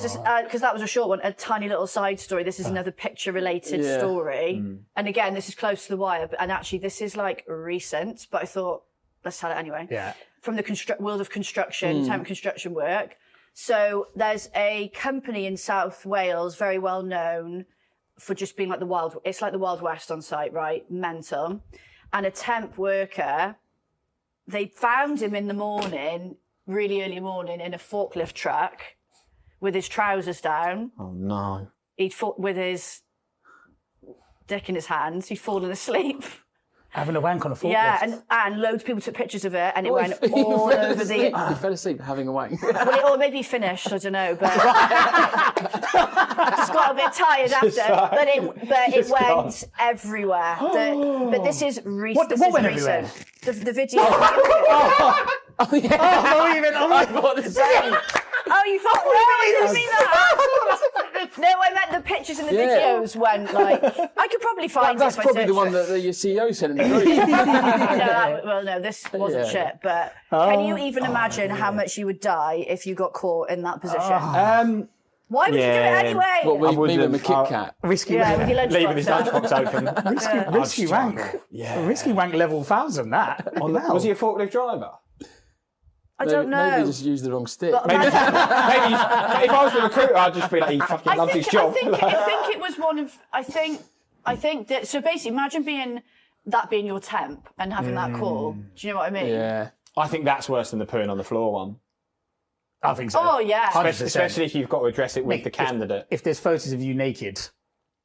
there's because that was a short one, a tiny little side story. This is another picture-related story, and again, this is close to the wire. And actually, this is like recent, but I thought let's tell it anyway. Yeah. From the world of construction, temp construction work. So there's a company in South Wales, very well known for just being like it's like the Wild West on site, right? Mental. And a temp worker, they found him in the morning, really early morning, in a forklift truck with his trousers down. Oh, no. He'd fought with his dick in his hands. He'd fallen asleep. Having a wank on a forklift. Yeah, and loads of people took pictures of it, and it went all over the... He fell asleep having a wank. Well, or maybe he finished, I don't know, but... just got a bit tired after, but it went everywhere. But this is recent. What went everywhere? The video. Oh, yeah. I thought the same. Oh, you thought we didn't mean that? No, I meant the pictures and the videos went like... I could probably find That's it if probably I the one searched that your CEO sent in the group. no, this wasn't shit. But can you even imagine how much you would die if you got caught in that position? Why would you do it anyway? What, me with my Kit Kat? Risky with your lunchbox Leaving his lunchbox open. risky wank. Yeah. Risky wank level 1000, that. Was he a forklift driver? I don't know. Maybe he just used the wrong stick. Maybe if I was the recruiter, I'd just be like, he fucking loved his job. I think it was one of... I think that... So basically, imagine being your temp and having that call. Do you know what I mean? Yeah. I think that's worse than the pooing on the floor one. I think so. Oh, yeah. 100%. Especially if you've got to address it with the candidate. If there's photos of you naked,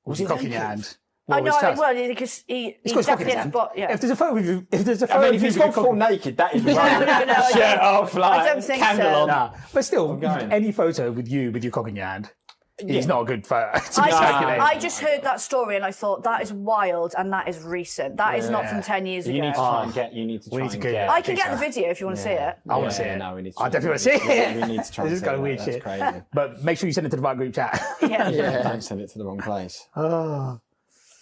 with your cock in your hand. Oh, no, well, because he definitely has If there's a photo of you, if he's gone full naked, that is right. Shirt off, like, I don't think candle so. on. Nah. But still, any photo with you with your cock in your hand is not a good photo to be circulating. I just heard that story and I thought, that is wild and that is recent. That is not from 10 years ago. You need to try and get... I can get the video if you want to see it. I want to see it. No, we need to I definitely want to see it. We need to try and see it. This is kind of weird shit. Crazy. But make sure you send it to the right group chat. Don't send it to the wrong place.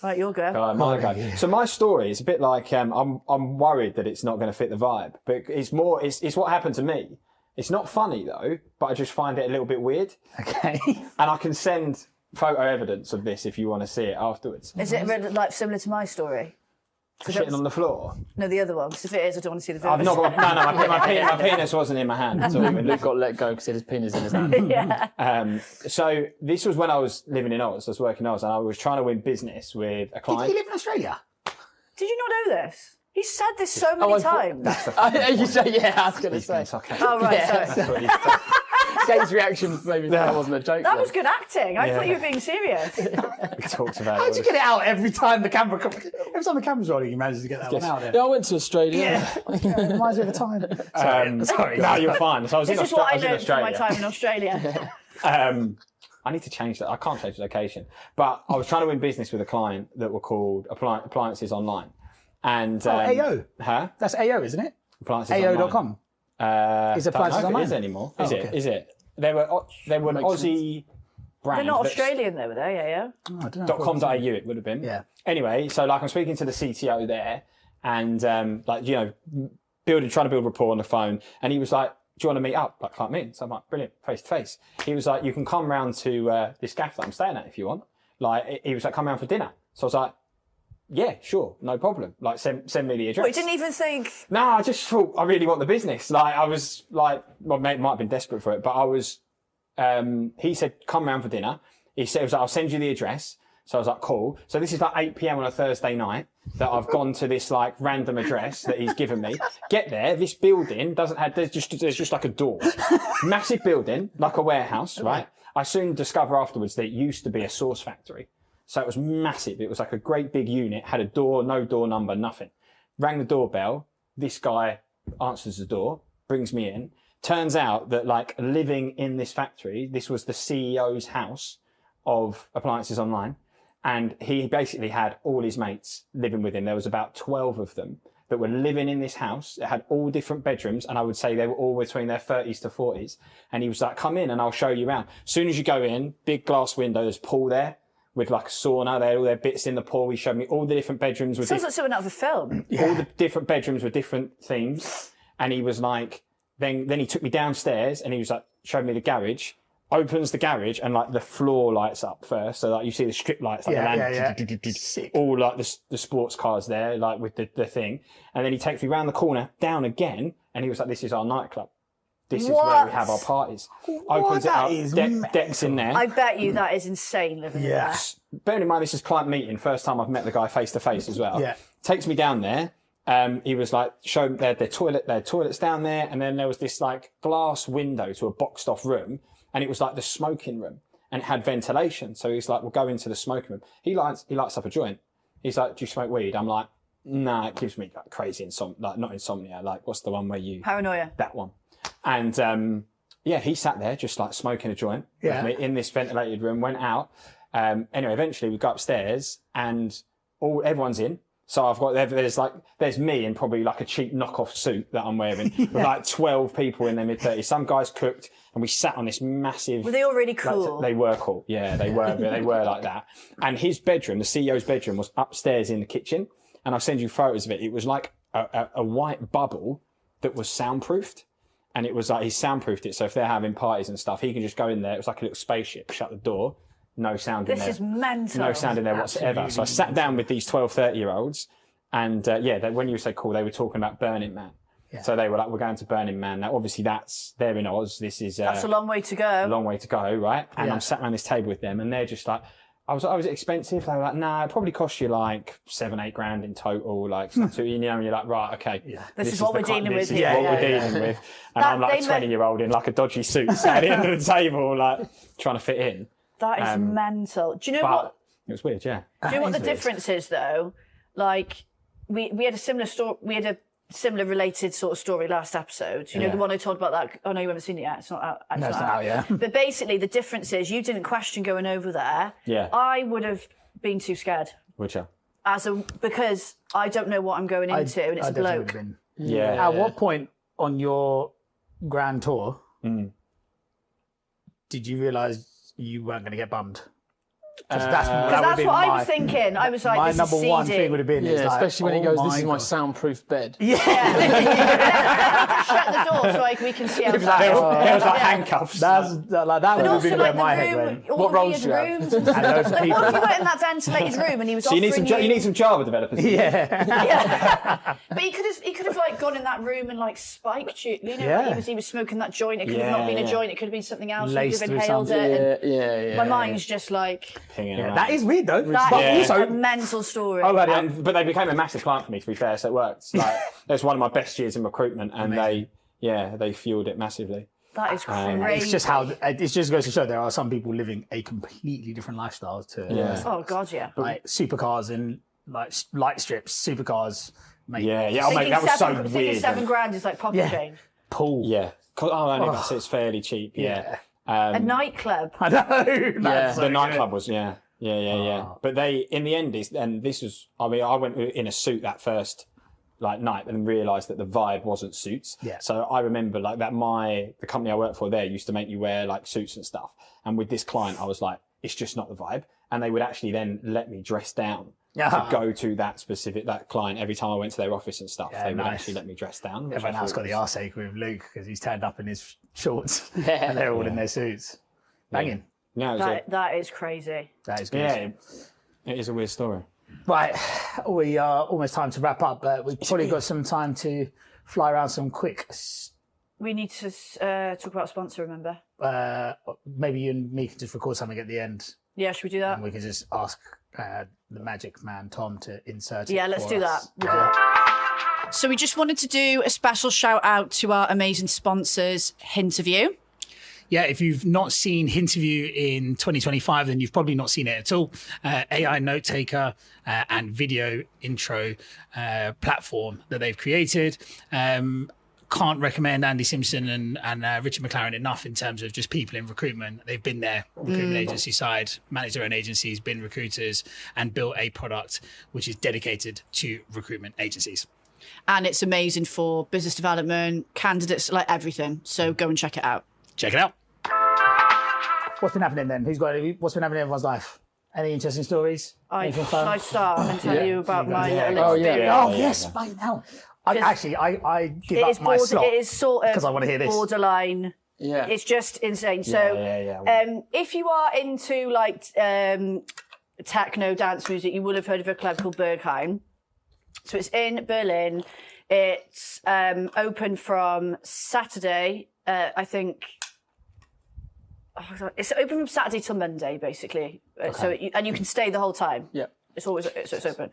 Right, you'll go. My go. So my story is a bit like I'm worried that it's not going to fit the vibe, but it's what happened to me. It's not funny though, but I just find it a little bit weird. Okay. And I can send photo evidence of this if you want to see it afterwards. Is it like similar to my story? Shitting on the floor? No, the other one. Because if it is, I don't want to see the video. I've not got, my penis wasn't in my hand at all. Luke got let go because he had his penis in his hand. So this was when I was living in Oz. I was working in Oz, and I was trying to win business with a client. Did he live in Australia? Did you not know this? He's said this so many times. You say, yeah, I was going to say. Oh, right, sorry. Kate's reaction maybe that wasn't a joke. That was good acting. I thought you were being serious. We talked about How'd you get it out every time the camera comes? Every time the camera's rolling, you manage to get that one out there. Yeah, I went to Australia. Reminds me of the time. Sorry. No, you're fine. So I was this in is what I learned from Australia. my time in Australia. I need to change that. I can't change the location. But I was trying to win business with a client that were called Appliances Online. And AO. Huh? That's AO, isn't it? Appliances AO.com. Is Appliances Online? Online? It is anymore. Is it? Okay. Is it? They were an Aussie brand. They're not Australian though, were they? Yeah. Oh, I don't know. .com.au it would have been. Yeah. Anyway, so like I'm speaking to the CTO there, and trying to build rapport on the phone, and he was like, "Do you want to meet up? Like me?" So I'm like, "Brilliant, face to face." He was like, "You can come round to this gaff that I'm staying at if you want." Like he was like, "Come round for dinner." So I was like, "Yeah, sure, no problem. Like send me the address." Wait, didn't even think. No, I just thought I really want the business. Like I was like, my mate might have been desperate for it, but I was. He said, "Come round for dinner." He said, "I'll send you the address." So I was like, "Cool." So this is like 8 p.m. on a Thursday night that I've gone to this like random address that he's given me. Get there. This building doesn't have. There's just like a door, massive building, like a warehouse, right? I soon discover afterwards that it used to be a sauce factory. So it was massive. It was like a great big unit, had a door, no door number, nothing. Rang the doorbell. This guy answers the door, brings me in. Turns out that like living in this factory, this was the CEO's house of Appliances Online. And he basically had all his mates living with him. There was about 12 of them that were living in this house. It had all different bedrooms. And I would say they were all between their 30s to 40s. And he was like, "Come in and I'll show you around." As soon as you go in, big glass window, there's pool there. With like a sauna, they had all their bits in the pool. He showed me all the different bedrooms. Sounds like something out of a film. All the different bedrooms with different themes. And he was like, then he took me downstairs and he was like, showed me the garage. opens the garage and like the floor lights up first. So like you see the strip lights, like the lamp, all like the sports cars there, like with the thing. And then he takes me round the corner, down again, and he was like, "This is our nightclub. This is where we have our parties." Opens it up, decks in there. I bet you that is insane living in there. Bearing in mind this is client meeting, first time I've met the guy face to face as well. Takes me down there. He was like, showing their toilets down there, and then there was this like glass window to a boxed off room, and it was like the smoking room, and it had ventilation. So he's like, "We'll go into the smoking room." He lights up a joint. He's like, "Do you smoke weed?" I'm like, "Nah, it gives me like crazy insomnia, like not insomnia, like what's the one where you paranoia?" That one. And he sat there just like smoking a joint with me in this ventilated room. Went out. Anyway, eventually we go upstairs, and everyone's in. So I've got there's me in probably like a cheap knockoff suit that I'm wearing with like 12 people in their mid-30s. Some guys cooked, and we sat on this massive. Were they all really cool? They were cool. Yeah, they were. They were like that. And his bedroom, the CEO's bedroom, was upstairs in the kitchen. And I'll send you photos of it. It was like a white bubble that was soundproofed. And it was like he soundproofed it. So if they're having parties and stuff, he can just go in there. It was like a little spaceship. Shut the door. No sound in there. This is mental. No sound in there whatsoever. So I sat down with these 12, 30-year-olds. And when you say cool, they were talking about Burning Man. Yeah. So they were like, "We're going to Burning Man." Now, obviously, they're in Oz. This is that's a long way to go. A long way to go, right? And I'm sat around this table with them, and they're just like, I was like, "Oh, is it expensive?" They were like, "Nah, it probably cost you like 7-8 grand in total." Like, so, and you're like, "Right, okay, this is what we're dealing with here." What we're dealing with. And I'm like a 20-year-old in like a dodgy suit, sat at the end of the table, like trying to fit in. That is mental. Do you know what? It was weird, yeah. Do you know what the difference is, though? Like, we had a similar story. We had a similar related sort of story last episode. You know, the one I told about that. Oh no, you haven't seen it yet. It's not out. It's not out yet. But basically, the difference is you didn't question going over there. Yeah. I would have been too scared. Because I don't know what I'm going into, and it's a bloke. At what point on your grand tour did you realise you weren't going to get bummed? Because that's what I was thinking. I was like, my this number is one seedy. thing would have been, especially when he goes, "This is my soundproof bed." Yeah. Shut the door so we can see outside. There was like handcuffs. That would have been where my head went. What roles do you have? And loads of people. What if you were in that ventilated room and he was so you need some Java developers. Yeah. But he could have like gone in that room and like spiked you. You know, he was smoking that joint. It could have not been a joint. It could have been something else. He could have inhaled it. My mind's just like. That is weird though. That is a mental story. But they became a massive client for me, to be fair, so it worked. Like, it was one of my best years in recruitment, and they fueled it massively. That is crazy. It just goes to show there are some people living a completely different lifestyle to. Oh God, yeah. Like supercars and like light strips, supercars. Mate. Yeah. Oh, mate, that was so weird. Thinking 7 grand is like pocket change. Pool. Yeah. So it's fairly cheap. Yeah. A nightclub. I know. The nightclub was, yeah. But in the end, I went in a suit that first night and realised that the vibe wasn't suits. Yeah. So I remember like that the company I worked for there used to make you wear like suits and stuff. And with this client, I was like, it's just not the vibe. And they would actually then let me dress down to go to that client every time I went to their office and stuff. They would actually let me dress down. Everyone else got the arse ache with Luke because he's turned up in his shorts and they're all in their suits. Banging. Yeah, that is crazy. That is good. Yeah, it is a weird story. Right, we are almost time to wrap up, but we've probably got some time to fly around some quick. We need to talk about sponsor, remember? Maybe you and me can just record something at the end. Yeah, should we do that? And we can just ask the magic man, Tom, to insert it. Yeah, let's do that. So we just wanted to do a special shout out to our amazing sponsors, Hinterview. Yeah, if you've not seen Hinterview in 2025, then you've probably not seen it at all. AI note taker and video intro platform that they've created. Can't recommend Andy Simpson and Richard McLaren enough in terms of just people in recruitment. They've been there, recruitment agency side, managed their own agencies, been recruiters, and built a product which is dedicated to recruitment agencies. And it's amazing for business development, candidates, like everything. So go and check it out. Check it out. What's been happening then? What's been happening in everyone's life? Any interesting stories? Anything fun? Shall I start and tell you about my little experience? Yes, right now. I give up my slot. It is sort of because I want to hear this. Borderline Yeah. It's just insane. So if you are into like techno dance music, you will have heard of a club called Berghain. So it's in Berlin. It's open from Saturday, I think. It's open from Saturday till Monday, basically. So and you can stay the whole time. Yeah. It's always it's open.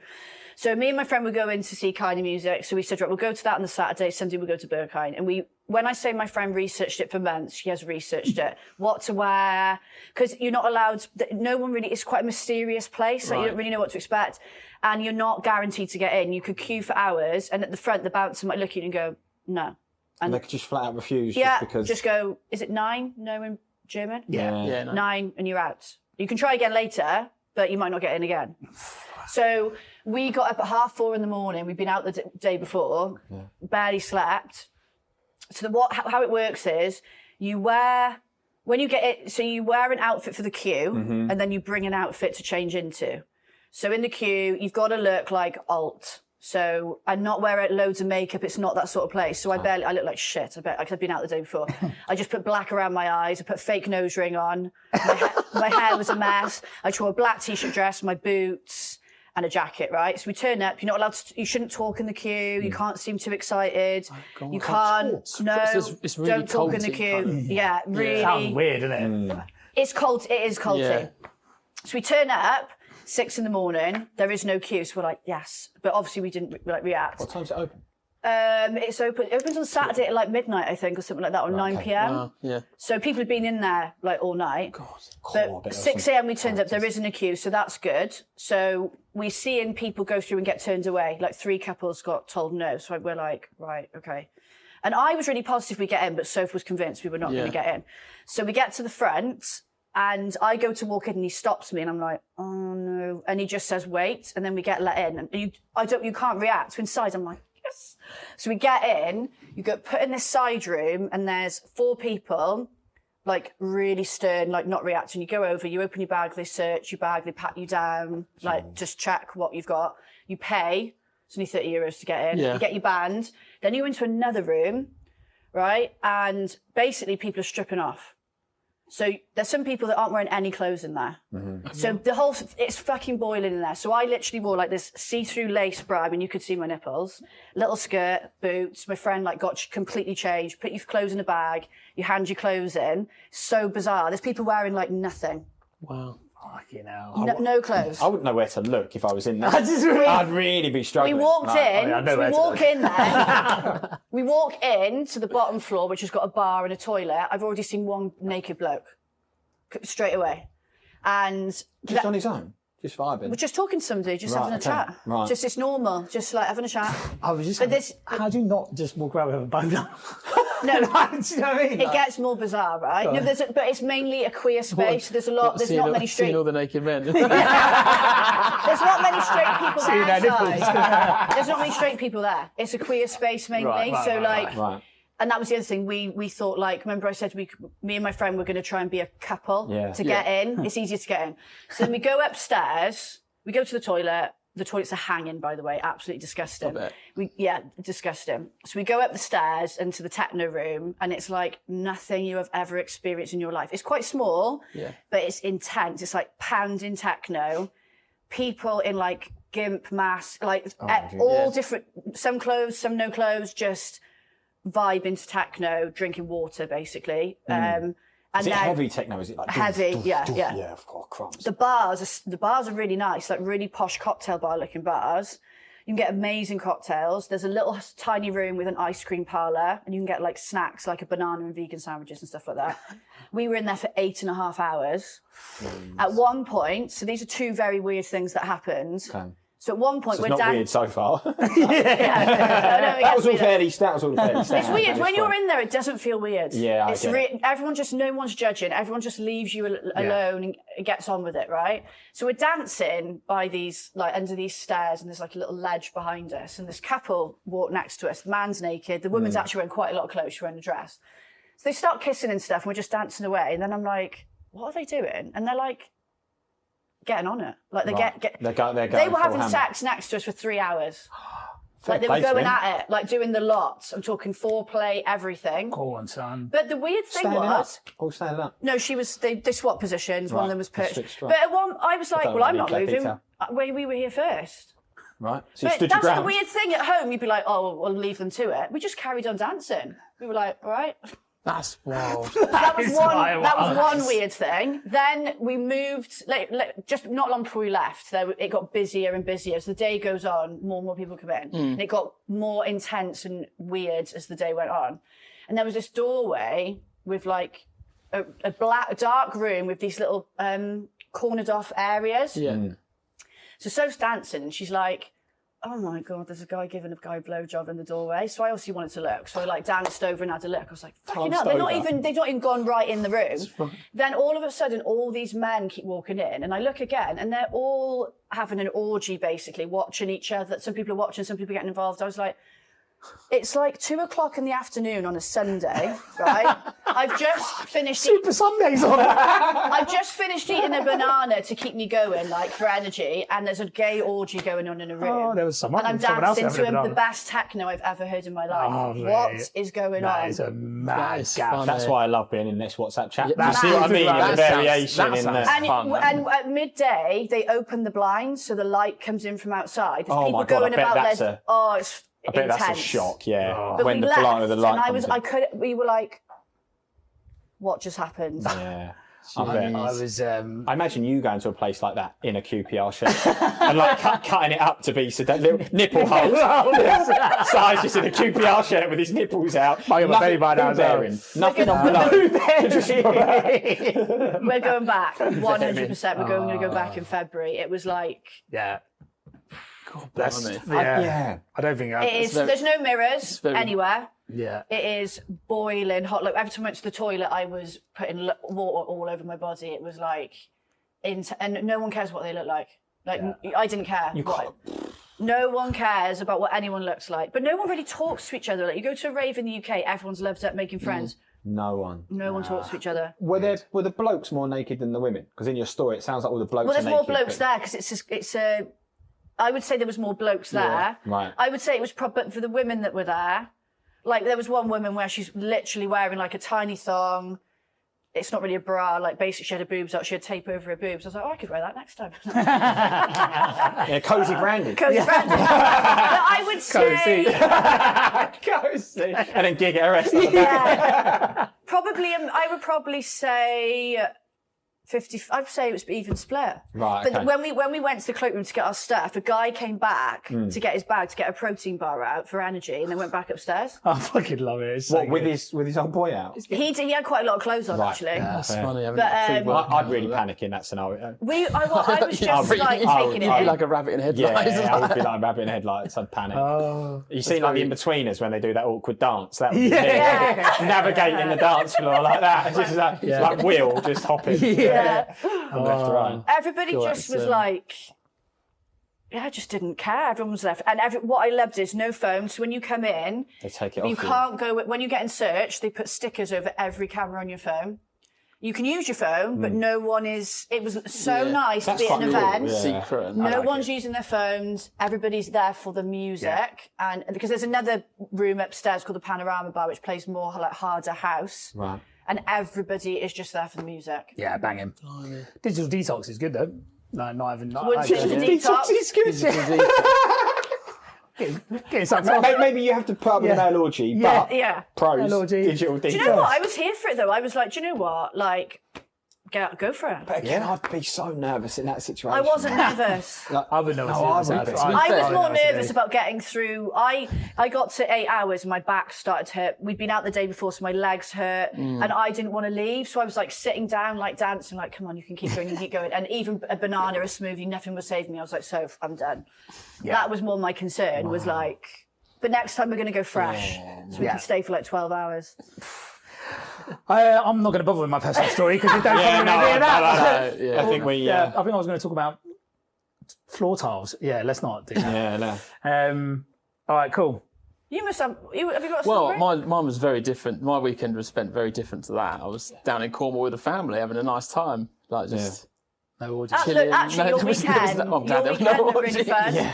So me and my friend would go in to see kind of music. So we said, right, we'll go to that on the Saturday. Sunday we'll go to Berghain. And when I say my friend researched it for months, she has researched it, what to wear, because you're not allowed. No one really. It's quite a mysterious place. Like you don't really know what to expect, and you're not guaranteed to get in. You could queue for hours, and at the front, the bouncer might look at you and go, no. And they could just flat out refuse. Yeah, just because. Just go. Is it 9? No in German. Yeah. 9, and you're out. You can try again later, but you might not get in again. So we got up at 4:30 in the morning. We'd been out the day before, barely slept. So how it works is you wear an outfit for the queue, and then you bring an outfit to change into. So in the queue, you've got to look like alt. So and not wear loads of makeup. It's not that sort of place. So I look like shit. I bet because I've been out the day before. I just put black around my eyes. I put fake nose ring on. My hair was a mess. I wore a black t-shirt dress, my boots, and a jacket. Right. So we turn up. You're not allowed to. You shouldn't talk in the queue. You can't seem too excited. You can't. No. It's really don't talk in the queue. Yeah. Really. Sounds weird, isn't it? It's cold. It is culty. Yeah. So we turn up. 6 in the morning, there is no queue, so we're like, yes. But obviously we didn't react. What time's it open? It opens on Saturday at like midnight, I think, or something like that, or 9 p.m. Wow, yeah. So people have been in there like all night. God. But 6 a.m. we turned up, there isn't a queue, so that's good. So we're seeing people go through and get turned away. Like 3 couples got told no, so we're like, right, okay. And I was really positive we get in, but Soph was convinced we were not going to get in. So we get to the front, and I go to walk in, and he stops me, and I'm like, oh no. And he just says, wait, and then we get let in. And you can't react. So inside, I'm like, yes. So we get in, you get put in this side room, and there's 4 people, like really stern, like not reacting. You go over, you open your bag, they search your bag, they pat you down, like just check what you've got. You pay, it's only €30 to get in. You get your band. Then you into another room, right? And basically people are stripping off. So there's some people that aren't wearing any clothes in there. So it's fucking boiling in there. So I literally wore like this see-through lace bra. I mean, you could see my nipples. Little skirt, boots. My friend like got completely changed. Put your clothes in a bag. You hand your clothes in. So bizarre. There's people wearing like nothing. Wow. Fucking hell. No clothes. I wouldn't know where to look if I was in there. I'd really be struggling. We walked in. We walk in there. We walk in to the bottom floor, which has got a bar and a toilet. I've already seen one naked bloke straight away, and just on his own, just vibing. We're just talking to somebody, just having a chat. Right. Just it's normal, just like having a chat. I was just. How do you not just walk around with a boner? No, do you know what I mean? It gets more bizarre, right? No, but it's mainly a queer space. There's not many straight. Seeing all the naked men. There's not many straight people there. There's not many straight people there. It's a queer space mainly. Right. And that was the other thing. We thought, like, remember I said me and my friend were going to try and be a couple to get in. It's easier to get in. So then we go upstairs. We go to the toilet. The toilets are hanging, by the way, absolutely disgusting. Disgusting. So we go up the stairs into the techno room, and it's like nothing you have ever experienced in your life. It's quite small, but it's intense. It's like pounding techno, people in like gimp masks, like different, some clothes, some no clothes, just vibe into techno, drinking water, basically. Is it heavy techno? Is it like heavy? Yeah. Yeah, of course, crumbs. The bars are really nice, like really posh cocktail bar looking bars. You can get amazing cocktails. There's a little tiny room with an ice cream parlour, and you can get like snacks, like a banana and vegan sandwiches and stuff like that. We were in there for 8.5 hours. At one point, so these are 2 very weird things that happened. Okay. So at one point, we're not weird so far. That was all fairly stat. It's weird when you're in there. It doesn't feel weird. Yeah, I get it. Everyone just, no one's judging. Everyone just leaves you alone and gets on with it, right? So we're dancing by these, like under these stairs, and there's like a little ledge behind us, and this couple walk next to us. The man's naked. The woman's actually wearing quite a lot of clothes. She's wearing a dress. So they start kissing and stuff, and we're just dancing away. And then I'm like, what are they doing? And they're like, getting on it. Like they they were having sex next to us for 3 hours. Like they play were to going him. at it, like doing the lot. I'm talking foreplay, everything. Go on, son. But the weird thing Standing was, up. All standing up. no, they swapped positions. One of Right, them was they perched. switched, right. But at one, I was like, don't well, I'm really not get moving. detail. We were here first. Right. So you But stood your that's ground. the weird thing at home. You'd be like, oh, we'll leave them to it. We just carried on dancing. We were like, all right. That's wild. That was is one. wild. That was one weird thing. Then we moved. Just not long before we left, it got busier and busier as the day goes on. More and more people come in, and it got more intense and weird as the day went on. And there was this doorway with like a dark room with these little cornered off areas. Yeah. So Soph's dancing, and she's like, oh my God, there's a guy giving a guy a blowjob in the doorway. So I obviously wanted to look. So I like danced over and had a look. I was like, fucking hell, they've not even gone right in the room. Then all of a sudden, all these men keep walking in, and I look again, and they're all having an orgy, basically, watching each other. Some people are watching, some people are getting involved. I was like, it's like 2:00 in the afternoon on a Sunday, right? I've just finished. Super Sundays on. I've just finished eating a banana to keep me going, like for energy, and there's a gay orgy going on in a room. Oh, there was someone and I'm else dancing having a to banana. the best techno I've ever heard in my life. Oh, what mate. is going That on? is a mad is gap. funny. That's why I love being in this WhatsApp chat. You that's see what I mean? that The sounds- variation that in sounds that. fun. And at midday, they open the blinds so the light comes in from outside. There's Oh people my God, I going bet about that's their. a- It's I bet intense. that's a shock, yeah. But When we the light, left, the light and comes in. we were like, what just happened? Yeah. I bet. I was. I imagine you going to a place like that in a QPR shirt and like cutting it up to be so that little nipple holes. So I was just in a QPR shirt with his nipples out. I got my belly button out as well. Nothing on below. We're going back, 100%. We're going to go back in February. It was like, Yeah. That's, blimey. yeah. I don't think it is. There's no mirrors very- anywhere. Yeah. It is boiling hot. Like every time I went to the toilet, I was putting water all over my body. It was like, and no one cares what they look like. Like I didn't care. No one cares about what anyone looks like. But no one really talks to each other. Like you go to a rave in the UK, everyone's loved up making friends. No one. No one talks to each other. Were the blokes more naked than the women? Because in your story, it sounds like all the blokes Well, are there's naked. more blokes there because it's a. I would say there was more blokes there. right. I would say it was probably for the women that were there. Like there was one woman where she's literally wearing like a tiny thong. It's not really a bra. Like basically she had her boobs out. She had tape over her boobs. I was like, oh, I could wear that next time. Yeah, cozy branded. Cozy brand. But I would say. Cozy. And then Giig It A Rest. Yeah. I would probably say 50. I'd say it was even split. Right, But okay. when we went to the cloakroom to get our stuff, a guy came back to get his bag to get a protein bar out for energy, and then went back upstairs. I fucking love it. It's so What, with good. his old boy out? He had quite a lot of clothes on actually. That's funny. But, I'd really panic in that scenario. I was just like taking it You'd be in. like a rabbit in Yeah, headlights. I would be like a rabbit in headlights. I'd panic. Oh. You see, like the in-betweeners when they do that awkward dance. That would be Yeah. me. Navigating the dance floor like that. It's just like Will just hopping. Yeah. From left to right. Everybody just was like, I just didn't care. Everyone was left. And what I loved is no phone. So when you come in, They take it off. you can't go, when you get in search, they put stickers over every camera on your phone. You can use your phone, but no one is, it was so nice That's to be at an quite cool, event. yeah. Secret. And No one's using their phones. Everybody's there for the music. And because there's another room upstairs called the Panorama Bar, which plays more like harder house. Right. And everybody is just there for the music. Yeah, bang him. Digital detox is good though. No, not even. Would digital detox? Getting sucked off. Maybe you have to put up with an male orgy, but Yeah. pros, Male orgy. digital detox. Do you know what? I was here for it though. I was like, do you know what? Like, go for it. But again, I'd be so nervous in that situation. I wasn't nervous. I would know. No, I wouldn't be. I was more nervous about getting through. I got to 8 hours and my back started to hurt. We'd been out the day before, so my legs hurt, and I didn't want to leave. So I was like sitting down, like dancing, like, come on, you can keep going, you keep going. And even a banana, a smoothie, nothing was saving me. I was like, so I'm done. That was more my concern. Was like, but next time we're going to go fresh, so we can stay for like 12 hours. I'm not going to bother with my personal story because you don't want to hear that. I think we. I think I was going to talk about floor tiles. Yeah, let's not do that. no. All right, cool. You must have. Have you got a Well, story? mine was very different. My weekend was spent very different to that. I was down in Cornwall with a family having a nice time. Like just No orgies. Look, actually, your there was weekend, no- I'm glad your there was no weekend looked really orgies. fun. Yeah.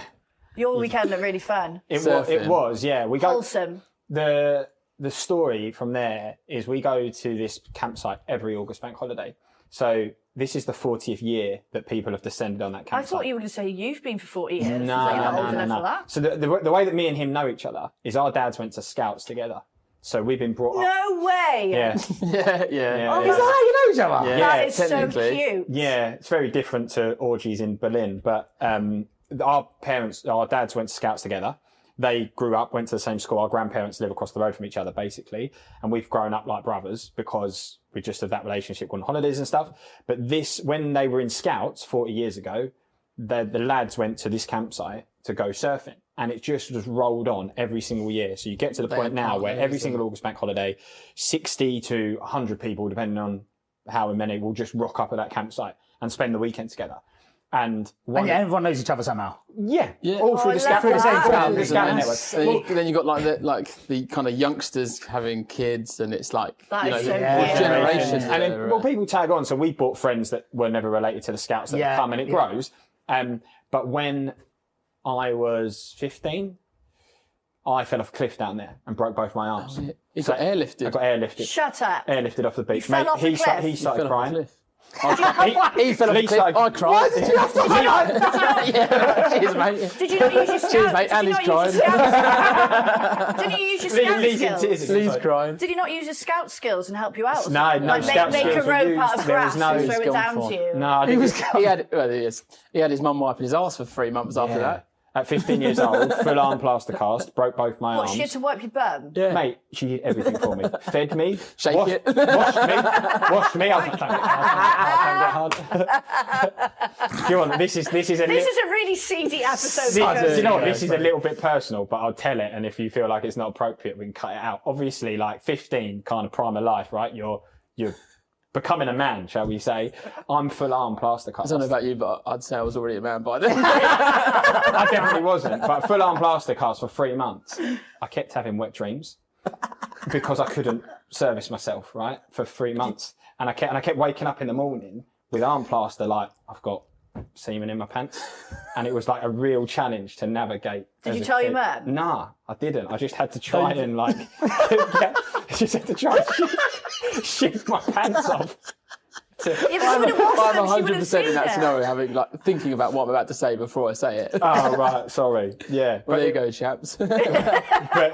Your weekend looked really fun. It was, yeah. We go. Wholesome. The story from there is we go to this campsite every August bank holiday. So this is the 40th year that people have descended on that campsite. I thought you were going to say you've been for 40 years. No, You're not old enough for no. that. So the way that me and him know each other is our dads went to Scouts together. So we've been brought up. No way. Yeah. Yeah. Oh, Is that how you know each other? Yeah. that is so technically. cute. Yeah, it's very different to orgies in Berlin. But our dads went to Scouts together. They grew up, went to the same school. Our grandparents live across the road from each other, basically. And we've grown up like brothers because we just have that relationship, going on holidays and stuff. But when they were in Scouts 40 years ago, the lads went to this campsite to go surfing. And it just rolled on every single year. So you get to the point now where every single August bank holiday, 60 to 100 people, depending on how many, will just rock up at that campsite and spend the weekend together. And everyone knows each other somehow. Yeah, all through the Scout network. Then you got like the kind of youngsters having kids, and it's like That is so generations. And then, people tag on. So we brought friends that were never related to the Scouts that come, and it grows. But when I was 15, I fell off a cliff down there and broke both my arms. You got airlifted. I got airlifted. Shut up. Airlifted off the beach. You fell off a cliff? He started crying. He fell off a cliff. I cried. Why did you have to Cheers, mate. Did you not use your Cheers, mate. And he's crying. Didn't you use your scout skills? Lee's crying. Did you not use your scout skills and help you out? No, like scout make skills a rope were out used. of There grass was no and throw it down to you. No, I didn't. He had his mum wiping his arse for 3 months after that. At 15 years old, full arm plaster cast, broke both my arms. What, she had to wipe your bum? Yeah. Mate, she did everything for me. Fed me, Shake it. washed me. I was like, don't get hard. Do you want, this is a This is a really seedy episode. Do you know what? This is a little bit personal, but I'll tell it. And if you feel like it's not appropriate, we can cut it out. Obviously, like 15, kind of prime of life, right? You're becoming a man, shall we say. I'm full arm plaster cast. I don't know about you, but I'd say I was already a man by then. I definitely wasn't, but full arm plaster cast for 3 months. I kept having wet dreams because I couldn't service myself, right, for 3 months. And I kept waking up in the morning with arm plaster, like I've got semen in my pants. And it was like a real challenge to navigate. Did you tell your mum? Nah, I didn't. I just had to try and like, I just had to try and shift my pants off. I'm 100% in that scenario, thinking about what I'm about to say before I say it. Oh, right, sorry. Yeah. Well, there you go, chaps. But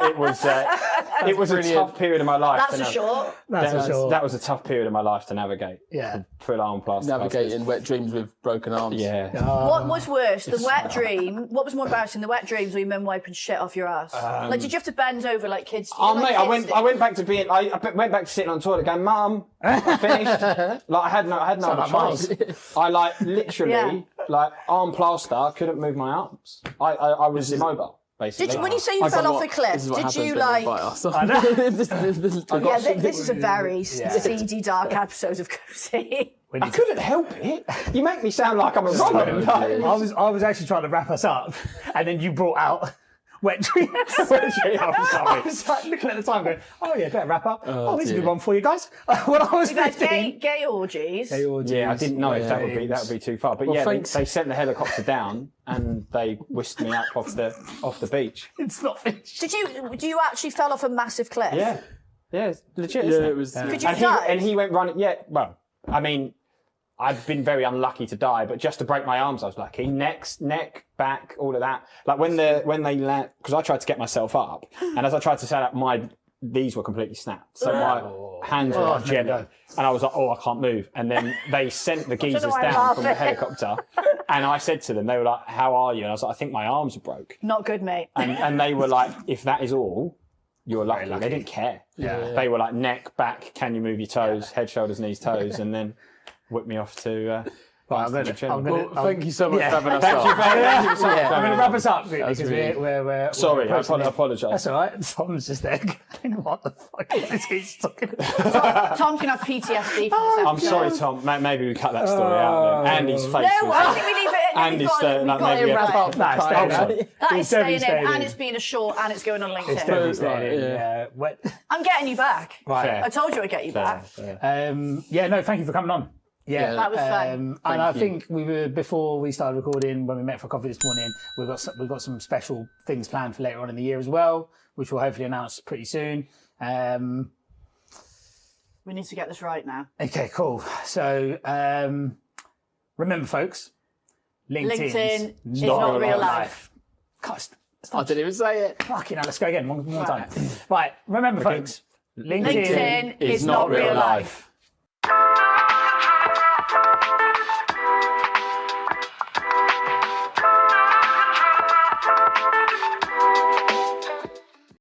it was a tough period of my life. That's a short. That was a tough period of my life to navigate. Yeah. Full arm plaster. Navigating wet dreams with broken arms. Yeah. What was worse, the wet dream? What was more embarrassing, the wet dreams or your mum wiping shit off your ass? Like, did you have to bend over like kids? Mate, I went back to sitting on the toilet going, Mum, I finished. Like, I had no other choice. I literally arm plaster, couldn't move my arms. I was immobile. Basically. When you say you fell off a cliff, did you this is a very seedy, dark episode of KOSI. I couldn't help it. You make me sound like I'm a Robin. I was actually trying to wrap us up, and then you brought out wet dreams. I was like looking at the time going, oh yeah, better wrap up. Oh, this is a good one for you guys. When I was 15. Gay orgies. Yeah, I didn't know if that would be too far. But they sent the helicopter down and they whisked me up off the beach. It's not finished. Did you actually fell off a massive cliff? Yeah. Yeah, it's legit. Yeah, it was. Could you die? And he went running. Yeah, well, I mean, I've been very unlucky to die, but just to break my arms, I was lucky. Neck, back, all of that. Like when they land, because I tried to get myself up, and as I tried to set up, these were completely snapped. So my hands were jelly, and I was like, oh, I can't move. And then they sent the geezers down from the helicopter, and I said to them, they were like, how are you? And I was like, I think my arms are broke. Not good, mate. And they were like, if that is all, you're lucky. They didn't care. Yeah. They were like, neck, back, can you move your toes, head, shoulders, knees, toes, and then whipped me off to... thank you so much for having us on. Thank you so much. I'm going to wrap us up because we're sorry, I apologise. That's all right. Tom's just there going, what the fuck is this he's talking about? Tom can have PTSD from this episode. I'm sorry, Tom. Maybe we cut that story out. Andy's face. No, I think we leave it in. Andy's we've got maybe wrap up. That is staying in, and it's being a short, and it's going on LinkedIn. I'm getting you back. Right. I told you I'd get you back. No, thank you for coming on. Yeah, That was fun. And I think before we started recording, when we met for coffee this morning, we've got some special things planned for later on in the year as well, which we'll hopefully announce pretty soon. We need to get this right now. Okay, cool. So remember, folks, LinkedIn is not real life. God, I didn't even say it. fucking hell, let's go again one more time. Right, remember, folks, LinkedIn LinkedIn is not real life.